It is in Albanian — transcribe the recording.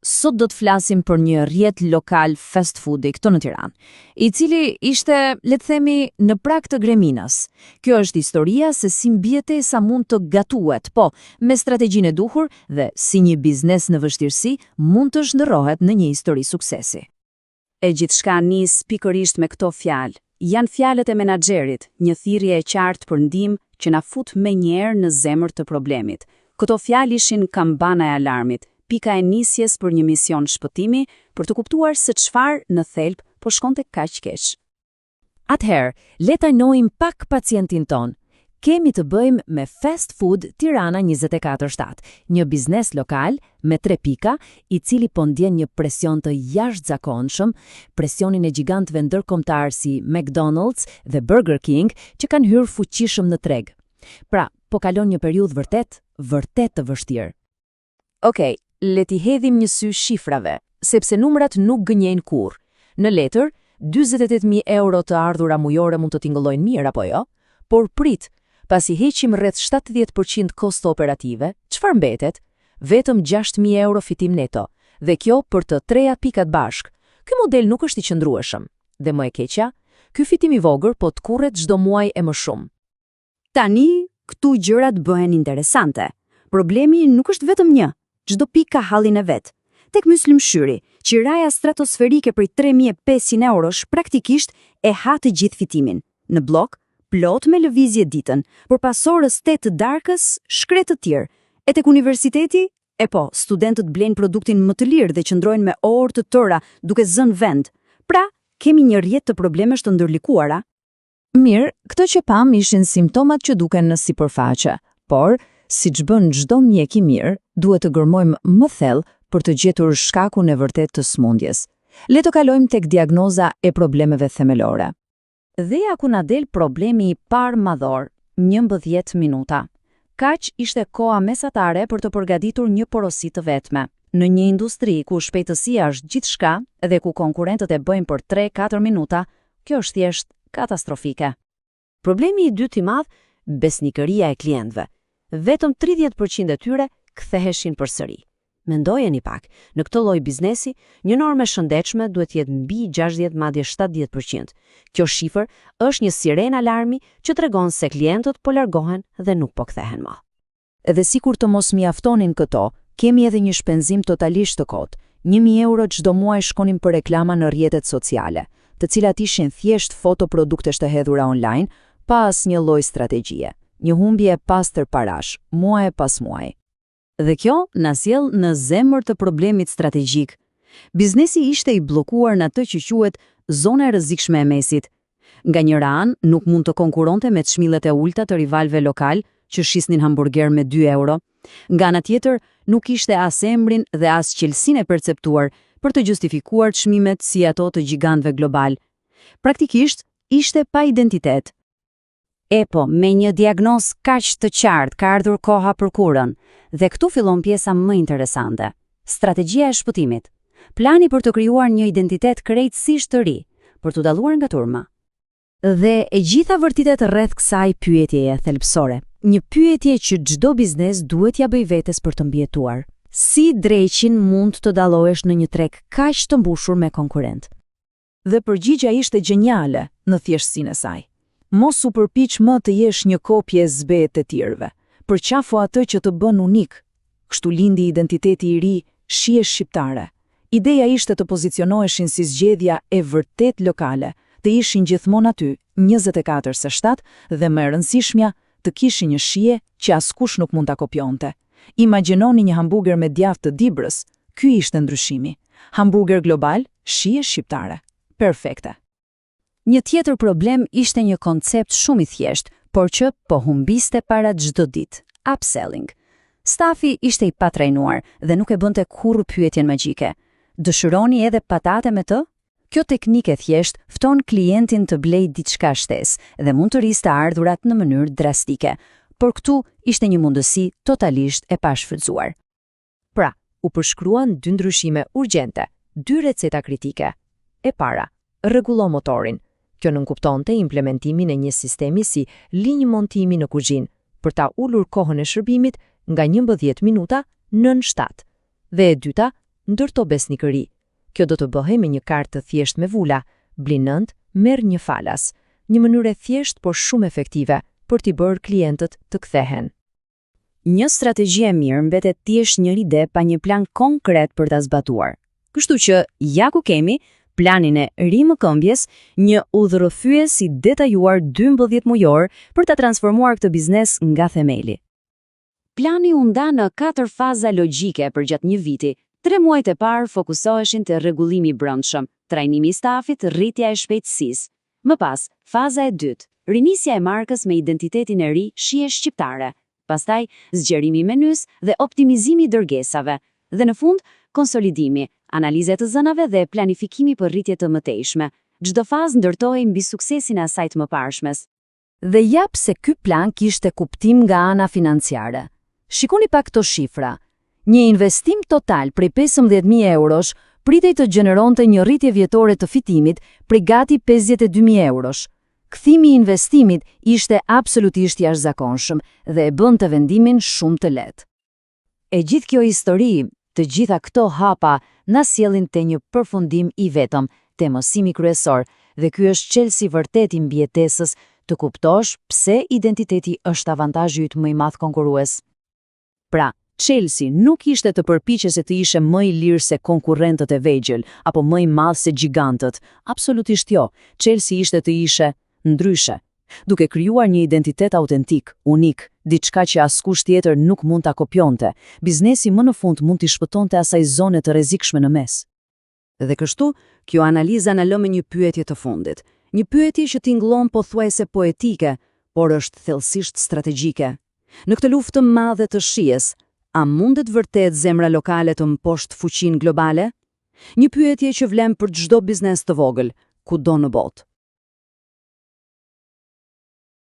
sot do të flasim për një rrjet lokal fast foodi këtu në Tiranë, i cili ishte, le të themi, në prag të greminës. Kjo është historia se si mbijetesa mund të gatuhet, po, me strategjinë e duhur dhe si një biznes në vështirësi mund të zhndërrohet në një histori suksesi. E gjithçka nis pikërisht me këto fjalë. Janë fjalët e menaxherit, një thirrje e qartë për ndihmë që na fut menjëherë në zemër të problemit. Këto fjalë ishin kambana e alarmit, pika e nisjes për një mision shpëtimi, për të kuptuar se çfarë në thelb po shkonte kaq keq. Atëherë, le ta njohim pak pacientin ton. Kemi të bëjmë me Fast Food Tirana 24/7, një biznes lokal me 3 pika, i cili po ndjen një presion të jashtëzakonshëm, presionin e gjigantëve ndërkombëtar si McDonald's dhe Burger King, që kanë hyrë fuqishëm në treg. Pra, po kalon një periudhë vërtet të vështirë. Okej, le t'i hedhim një sy shifrave, sepse numrat nuk gënjejnë kurrë. Në letër, 48.000 euro të ardhura mujore mund të tingëllojnë mirë apo jo, por prit, pasi heqim rreth 70% kosto operative, çfarë mbetet? Vetëm 6.000 euro fitim neto, dhe kjo për të treja pikat bashk. Ky model nuk është i qëndrueshëm. Dhe më e keqja, ky fitim i vogël po të kurret çdo muaj e më shumë. Tani, këtu gjërat bëhen interesante. Problemi nuk është vetëm një, çdo pikë ka hallin e vet. Tek myslimshyri, qiraja stratosferike për 3.500 eurosh praktikisht e ha të gjithë fitimin. Në blok, plot me lëvizje ditën, por pas orës 8 të darkës, shkret të tjerë. E tek universiteti, po, studentët blejnë produktin më të lirë dhe qëndrojnë me orë të tëra duke zënë vend. Pra, kemi një rrjet të problemesh të ndërlikuara. Mirë, këto që pam ishin simptomat që duken në sipërfaqe, por, siç bën çdo mjek i mirë, duhet të gërmojmë më thellë për të gjetur shkakun e vërtet të smundjes. Le të kalojmë tek diagnoza e problemeve themelore. Dhe ja ku na del problemi i parë madhor, 11 minuta. Kaq ishte koha mesatare për të përgatitur një porosi të vetme. Në një industri ku shpejtësia është gjithçka dhe ku konkurrentët e bëjnë për 3-4 minuta, kjo është thjesht katastrofike. Problemi i dytë i madh, besnikëria e klientëve. Vetëm 30% e tyre ktheheshin përsëri. Mendojeni pak, në këtë lloj biznesi, një normë e shëndetshme duhet të jetë mbi 60 madje 70%. Kjo shifër është një siren alarmi që tregon se klientët po largohen dhe nuk po kthehen më. Edhe sikur të mos mjaftonin këto, kemi edhe një shpenzim totalisht të kotë. 1.000 euro çdo muaj shkonin për reklama në rrjetet sociale, të cilat ishin thjesht fotoproduktesh të hedhura online, pa asnjë lloj strategjie. Një humbje e pastër parash, muaj pas muaj. Dhe kjo na sjell në zemër të problemit strategjik. Biznesi ishte i bllokuar në atë që quhet zona e rrezikshme e mesit. Nga njëra anë, nuk mund të konkuronte me çmillet e ulta të rivalëve lokal që shisnin hamburger me 2 euro. Nga ana tjetër, nuk ishte as emrin dhe as qelsinë e perceptuar për të justifikuar çmimet si ato të gjigantëve global. Praktikisht, ishte pa identitet. Po, me një diagnozë kaq të qartë ka ardhur koha për kurën, dhe këtu fillon pjesa më interesante. Strategjia e shpëtimit. Plani për të krijuar një identitet krejtësisht të ri, për të dalluar nga turma. Dhe e gjitha vërtetet rreth kësaj pyetjeje thelbësore. Një pyetje që çdo biznes duhet ja bëj vetes për të mbijetuar. Si dreqin mund të dallohesh në një treg kaq të mbushur me konkurrent? Dhe përgjigjja ishte geniale në thjeshtësinë e saj. Mos u përpiq më të jesh një kopje zbe të tjerëve. Përqafo atë që të bën unik. Kështu lindi identiteti i ri, Shije Shqiptare. Ideja ishte të pozicionoheshin si zgjedhja e vërtet lokale, të ishin gjithmonë aty, 24/7 dhe më e rëndësishmja, të kishin një shije që askush nuk mund ta kopjonte. Imagjinoni një hamburger me djathtë të Dibrës, ky ishte ndryshimi. Hamburger global, Shije Shqiptare. Perfekte. Një tjetër problem ishte një koncept shumë i thjeshtë, por që po humbiste para çdo ditë. Upselling. Stafi ishte i patrajnuar dhe nuk e bënte kurrë pyetjen magjike. Dëshironi edhe patate me të? Kjo teknikë thjesht fton klientin të blejë diçka shtesë dhe mund të rrisë të ardhurat në mënyrë drastike, por këtu ishte një mundësi totalisht e pashfrytzuar. Pra, u përshkruan 2 ndryshime urgjente, 2 receta kritike. E para, rregullo motorin. Kjo nënkuptonte implementimin e një sistemi si linjë montimi në kuzhinë, për ta ulur kohën e shërbimit nga 11 minuta në 7. Dhe e dyta, ndërto besnikëri. Kjo do të bëhej me një kartë të thjeshtë me vula, blinënd, merr një falas, një mënyrë e thjeshtë por shumë efektive për t'i bërë klientët të kthehen. Një strategji e mirë mbetet thjesht një ide pa një plan konkret për ta zbatuar. Kështu që ja ku kemi planin e rimëkëmbjes, një udhërrëfyes i detajuar 12 mujor për ta transformuar këtë biznes nga themeli. Plani u nda në 4 faza logjike përgjatë një viti. 3 muajt e parë fokusoheshin te rregullimi i brendshëm, trajnimi i stafit, rritja e shpejtësisë. Më pas, faza e dytë, rinisja e markës me identitetin e ri shije shqiptare. Pastaj, zgjerimi i menys dhe optimizimi i dërgesave. Dhe në fund, konsolidimi, analizë të zënave dhe planifikimi për rritje të mëtejshme. Çdo fazë ndërtohej mbi suksesin e asaj të mëparshmes. Dhe jap se ky plan kishte kuptim nga ana financiare. Shikoni pak këto shifra. Një investim total prej 15.000 eurosh pritej të gjeneronte një rritje vjetore të fitimit prej gati 52.000 eurosh. Kthimi i investimit ishte absolutisht jashtëzakonshëm dhe e bënte vendimin shumë të lehtë. E gjithë kjo histori, të gjitha këto hapa na sjellin te një përfundim i vetëm, te mësimi kryesor, dhe ky është çelësi vërtet i mbijetesës të kuptosh pse identiteti është avantazhi yt më i madh konkurrues. Pra, Chelsea nuk ishte të përpiqej se të ishte më i lirë se konkurrentët e vegjël apo më i madh se gjigantët. Absolutisht jo. Chelsea ishte të ishte ndryshe, duke krijuar një identitet autentik, unik, diçka që askush tjetër nuk mund ta kopjonte. Biznesi më në fund mund t'i shpëtonte asaj zone të rrezikshme në mes. Dhe kështu, kjo analiza na lë me një pyetje të fundit. Një pyetje që tingëllon pothuajse poetike, por është thellësisht strategjike. Në këtë luftë të madhe të shijes, a mundet vërtet zemra lokale të mposht fuqinë globale? Një pyetje që vlen për çdo biznes të vogël, kudo në botë.